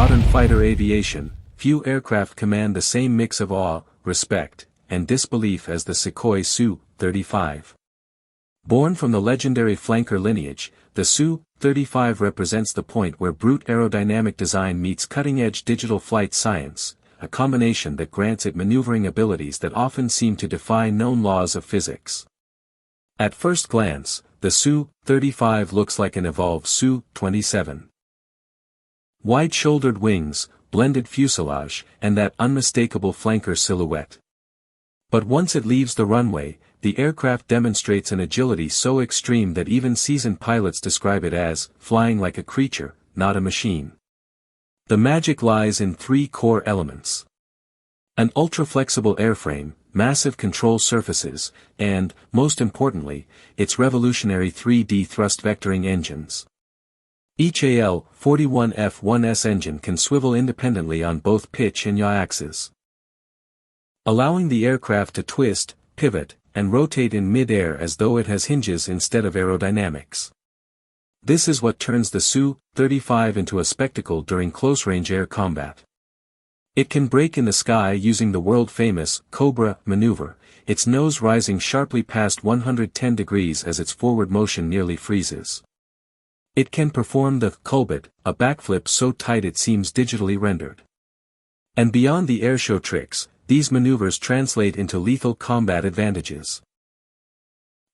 modern fighter aviation, few aircraft command the same mix of awe, respect, and disbelief as the Sukhoi Su-35. Born from the legendary flanker lineage, the Su-35 represents the point where brute aerodynamic design meets cutting-edge digital flight science, a combination that grants it maneuvering abilities that often seem to defy known laws of physics. At first glance, the Su-35 looks like an evolved Su-27. Wide-shouldered wings, blended fuselage, and that unmistakable flanker silhouette. But once it leaves the runway, the aircraft demonstrates an agility so extreme that even seasoned pilots describe it as flying like a creature, not a machine. The magic lies in three core elements: an ultra-flexible airframe, massive control surfaces, and, most importantly, its revolutionary 3D thrust vectoring engines. Each AL-41F1S engine can swivel independently on both pitch and yaw axes, allowing the aircraft to twist, pivot, and rotate in mid-air as though it has hinges instead of aerodynamics. This is what turns the Su-35 into a spectacle during close-range air combat. It can brake in the sky using the world-famous Cobra maneuver, its nose rising sharply past 110 degrees as its forward motion nearly freezes. It can perform the culbut, a backflip so tight it seems digitally rendered. And beyond the airshow tricks, these maneuvers translate into lethal combat advantages.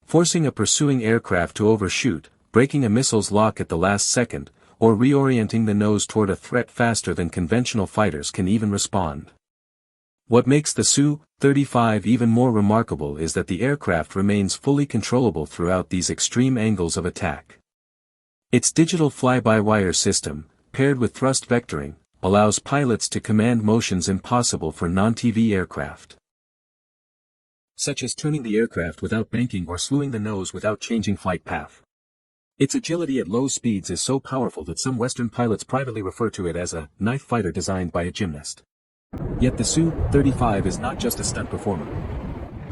Forcing a pursuing aircraft to overshoot, breaking a missile's lock at the last second, or reorienting the nose toward a threat faster than conventional fighters can even respond. What makes the Su-35 even more remarkable is that the aircraft remains fully controllable throughout these extreme angles of attack. Its digital fly-by-wire system, paired with thrust vectoring, allows pilots to command motions impossible for non-TV aircraft, such as turning the aircraft without banking or slewing the nose without changing flight path. Its agility at low speeds is so powerful that some Western pilots privately refer to it as a knife fighter designed by a gymnast. Yet the Su-35 is not just a stunt performer.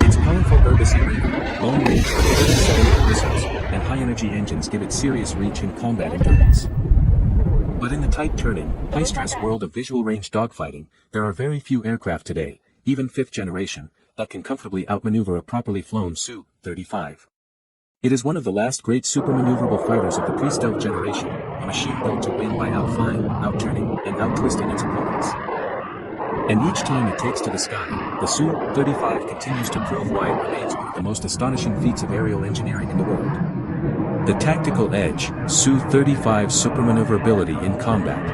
Its powerful herbicide, long-range 37 missiles, and high-energy engines give it serious reach and combat endurance. But in the tight-turning, high-stress world of visual-range dogfighting, there are very few aircraft today, even fifth generation, that can comfortably outmaneuver a properly flown Su-35. It is one of the last great super-maneuverable fighters of the pre-stealth generation, a machine built to win by outflying, outturning, and outtwisting its opponents. And each time it takes to the sky, the Su-35 continues to prove why it remains one of the most astonishing feats of aerial engineering in the world. The tactical edge, Su-35 super-maneuverability in combat.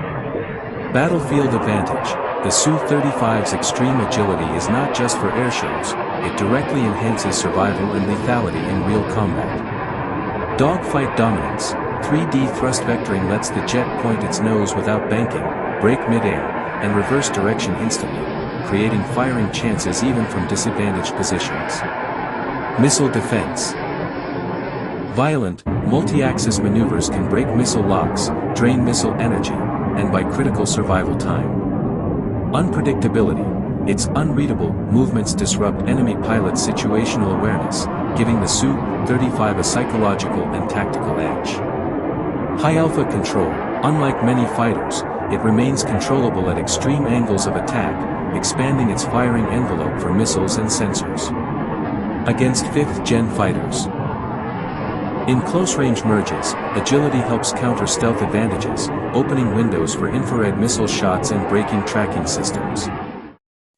Battlefield advantage. The Su-35's extreme agility is not just for airshows, it directly enhances survival and lethality in real combat. Dogfight dominance. 3D thrust vectoring lets the jet point its nose without banking, brake mid-air, and reverse direction instantly, creating firing chances even from disadvantaged positions. Missile defense. Violent, multi-axis maneuvers can break missile locks, drain missile energy, and buy critical survival time. Unpredictability. Its unreadable movements disrupt enemy pilots' situational awareness, giving the Su-35 a psychological and tactical edge. High alpha control. Unlike many fighters, it remains controllable at extreme angles of attack, expanding its firing envelope for missiles and sensors. Against 5th-gen fighters. In close-range merges, agility helps counter stealth advantages, opening windows for infrared missile shots and braking tracking systems.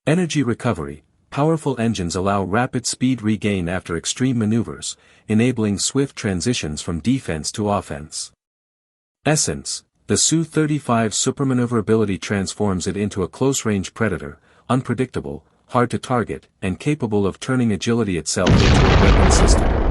Energy recovery. Powerful engines allow rapid speed regain after extreme maneuvers, enabling swift transitions from defense to offense. Essence. The Su-35's supermaneuverability transforms it into a close-range predator, unpredictable, hard to target, and capable of turning agility itself into a weapon system.